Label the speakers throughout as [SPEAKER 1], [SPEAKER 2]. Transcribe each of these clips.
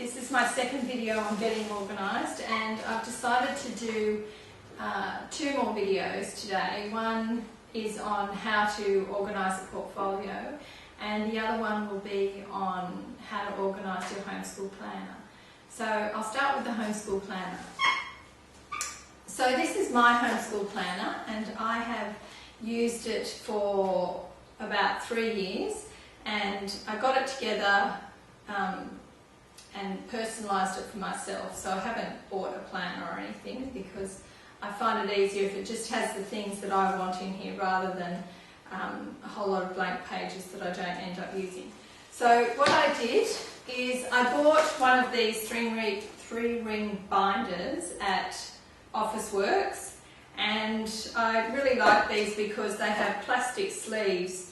[SPEAKER 1] This is my second video on getting organised, and I've decided to do 2 more videos today. One is on how to organise a portfolio, and the other one will be on how to organise your homeschool planner. So I'll start with the homeschool planner. So this is my homeschool planner, and I have used it for about 3 years, and I got it together and personalised it for myself. So I haven't bought a planner or anything because I find it easier if it just has the things that I want in here rather than a whole lot of blank pages that I don't end up using. So what I did is I bought one of these three-ring binders at Officeworks, and I really like these because they have plastic sleeves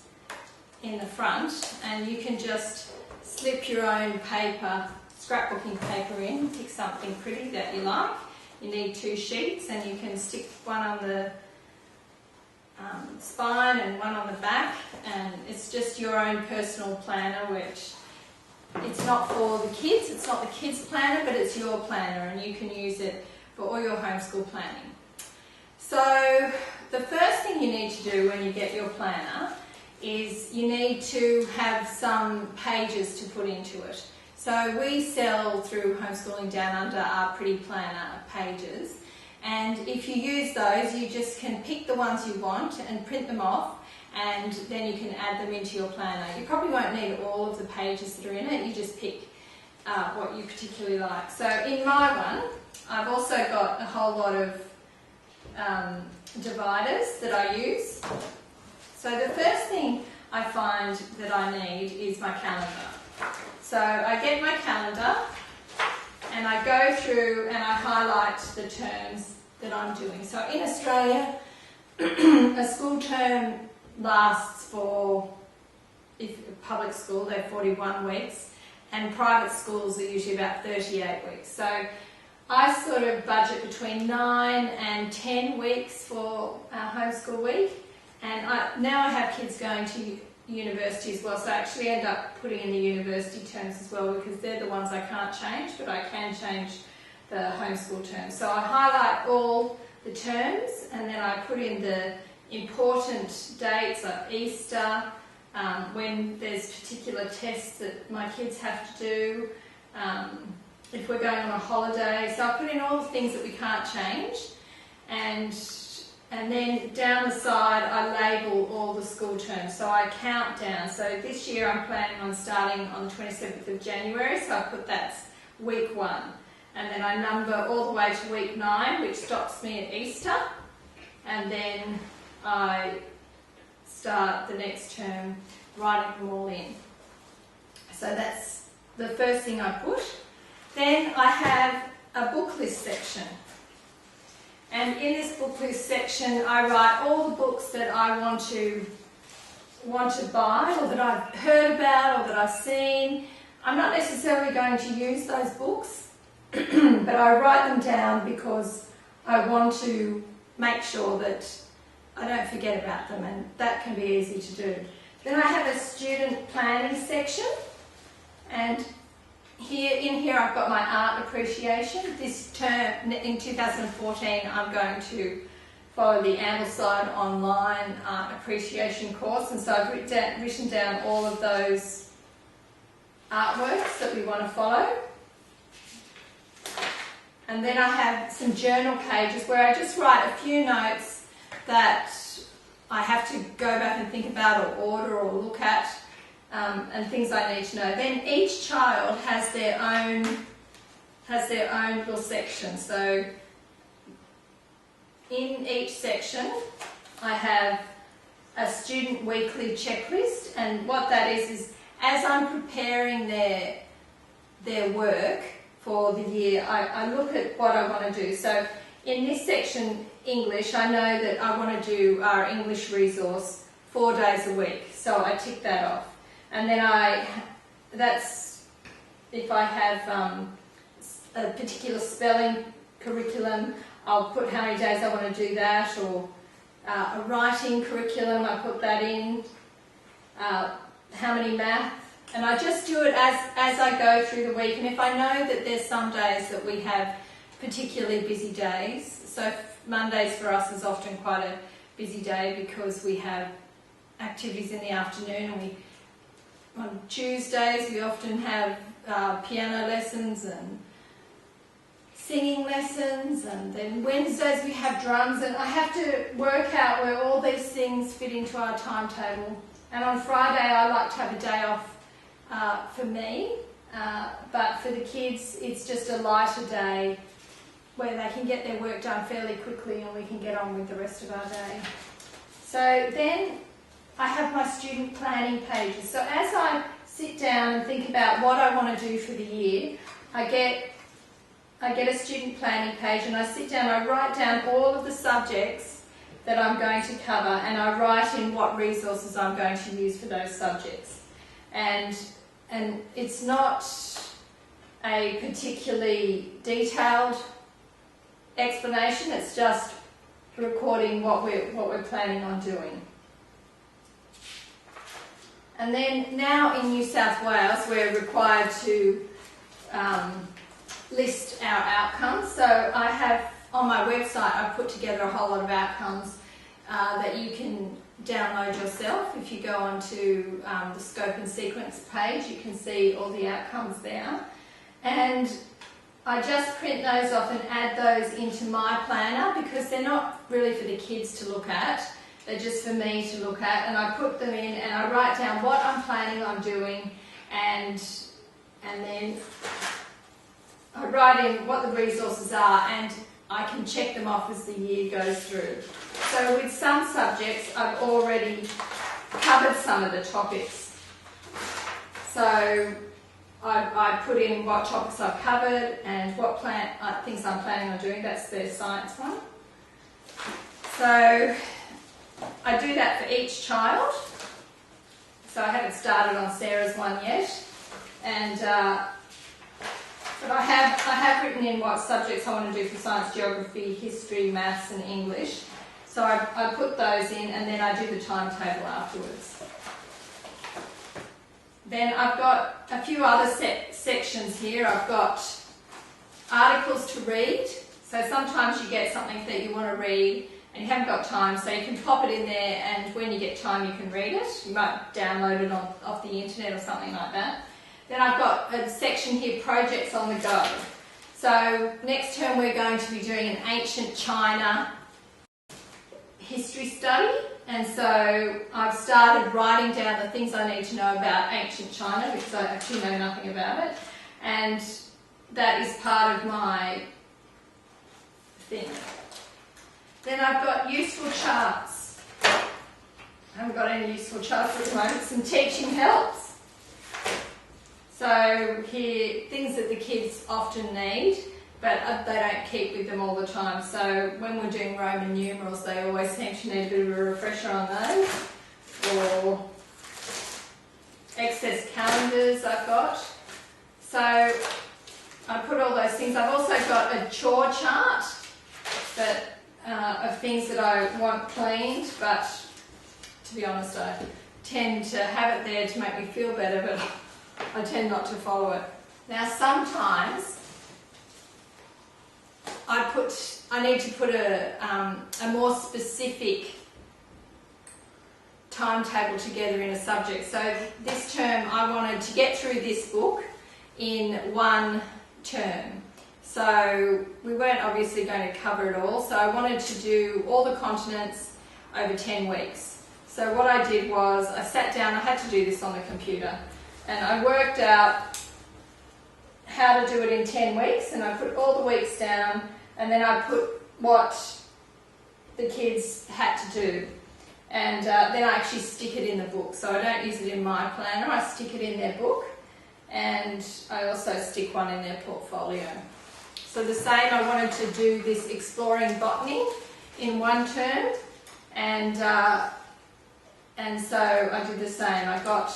[SPEAKER 1] in the front, and you can just slip your own paper, scrapbooking paper in, pick something pretty that you like. You need 2 sheets, and you can stick one on the spine and one on the back, and it's just your own personal planner, which it's not for the kids, it's not the kids' planner, but it's your planner, and you can use it for all your homeschool planning. So the first thing you need to do when you get your planner is you need to have some pages to put into it. So we sell through Homeschooling Down Under our Pretty Planner pages, and if you use those, you just can pick the ones you want and print them off, and then you can add them into your planner. You probably won't need all of the pages that are in it, you just pick what you particularly like. So in my one, I've also got a whole lot of dividers that I use. So the first thing I find that I need is my calendar. So I get my calendar and I go through and I highlight the terms that I'm doing. So in Australia, a school term lasts for, if public school, they're 41 weeks, and private schools are usually about 38 weeks. So I sort of budget between 9 and 10 weeks for our homeschool week, and now I have kids going to university as well, so I actually end up putting in the university terms as well because they're the ones I can't change, but I can change the homeschool terms. So I highlight all the terms, and then I put in the important dates like Easter, when there's particular tests that my kids have to do, if we're going on a holiday. So I put in all the things that we can't change, and then down the side I label all the school terms. So I count down. So this year I'm planning on starting on the 27th of January, so I put that's week 1. And then I number all the way to week 9, which stops me at Easter. And then I start the next term writing them all in. So that's the first thing I put. Then I have a book list section. And in this book list section, I write all the books that I want to buy, or that I've heard about, or that I've seen. I'm not necessarily going to use those books, but I write them down because I want to make sure that I don't forget about them, and that can be easy to do. Then I have a student planning section, and in here I've got my art appreciation. This term, in 2014, I'm going to follow the Ambleside online art appreciation course, and so I've written down all of those artworks that we want to follow. And then I have some journal pages where I just write a few notes that I have to go back and think about or order or look at, and things I need to know. Then each child has their own little section. So in each section I have a student weekly checklist, and what that is as I'm preparing their work for the year, I look at what I want to do. So in this section, English, I know that I want to do our English resource 4 days a week, so I tick that off. And then that's if I have a particular spelling curriculum, I'll put how many days I want to do that, or a writing curriculum, I put that in, how many math And I just do it as I go through the week. And if I know that there's some days that we have particularly busy days, so Mondays for us is often quite a busy day because we have activities in the afternoon, and on Tuesdays we often have piano lessons and singing lessons, and then Wednesdays we have drums, and I have to work out where all these things fit into our timetable. And on Friday I like to have a day off for me, but for the kids it's just a lighter day where they can get their work done fairly quickly and we can get on with the rest of our day. So then I have my student planning pages. So as I sit down and think about what I want to do for the year, I get a student planning page, and I sit down, I write down all of the subjects that I'm going to cover, and I write in what resources I'm going to use for those subjects. And it's not a particularly detailed explanation, it's just recording what we're planning on doing. And then now in New South Wales we're required to list our outcomes. So I have on my website I've put together a whole lot of outcomes that you can download yourself. If you go onto the scope and sequence page, you can see all the outcomes there. And I just print those off and add those into my planner because they're not really for the kids to look at, they're just for me to look at, and I put them in and I write down what I'm planning on doing, and then I write in what the resources are, and I can check them off as the year goes through. So with some subjects I've already covered some of the topics. So I put in what topics I've covered and what things I'm planning on doing. That's the science one. So I do that for each child. So I haven't started on Sarah's one yet. And but I have written in what subjects I want to do for science, geography, history, maths and English. So I put those in, and then I do the timetable afterwards. Then I've got a few other sections here. I've got articles to read. So sometimes you get something that you want to read and you haven't got time, so you can pop it in there, and when you get time you can read it. You might download it off the internet or something like that. Then I've got a section here, projects on the go. So next term we're going to be doing an ancient China history study, and so I've started writing down the things I need to know about ancient China because I actually know nothing about it, and that is part of my thing. Then I've got useful charts. I haven't got any useful charts at the moment. Some teaching helps. So here, things that the kids often need, but they don't keep with them all the time. So when we're doing Roman numerals, they always seem to need a bit of a refresher on those. Or excess calendars I've got. So I put all those things. I've also got a chore chart of things that I want cleaned, but to be honest, I tend to have it there to make me feel better, but I tend not to follow it. Now sometimes I need to put a more specific timetable together in a subject. So this term I wanted to get through this book in one term. So we weren't obviously going to cover it all, so I wanted to do all the continents over 10 weeks. So what I did was I sat down, I had to do this on the computer, and I worked out how to do it in 10 weeks, and I put all the weeks down, and then I put what the kids had to do. And then I actually stick it in the book. So I don't use it in my planner, I stick it in their book, and I also stick one in their portfolio. So the same, I wanted to do this exploring botany in one term, and so I did the same. I got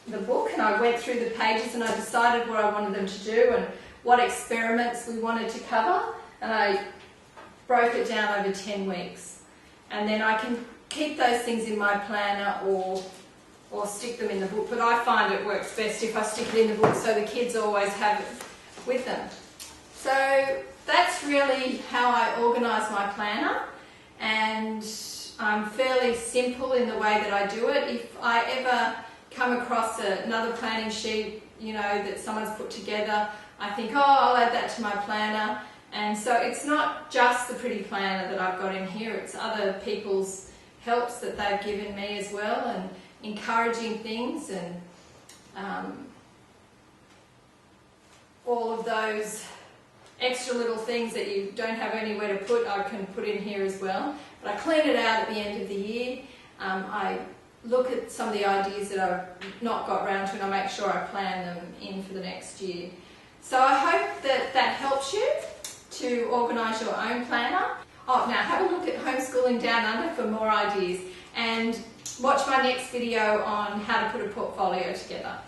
[SPEAKER 1] the book and I went through the pages and I decided what I wanted them to do and what experiments we wanted to cover, and I broke it down over 10 weeks. And then I can keep those things in my planner or or stick them in the book, but I find it works best if I stick it in the book so the kids always have it with them. So that's really how I organise my planner, and I'm fairly simple in the way that I do it. If I ever come across another planning sheet, you know, that someone's put together, I think, oh, I'll add that to my planner. And so it's not just the pretty planner that I've got in here, it's other people's helps that they've given me as well, and encouraging things, and all of those extra little things that you don't have anywhere to put, I can put in here as well. But I clean it out at the end of the year. I look at some of the ideas that I've not got round to, and I make sure I plan them in for the next year. So I hope that that helps you to organise your own planner. Oh, now have a look at Homeschooling Down Under for more ideas, and watch my next video on how to put a portfolio together.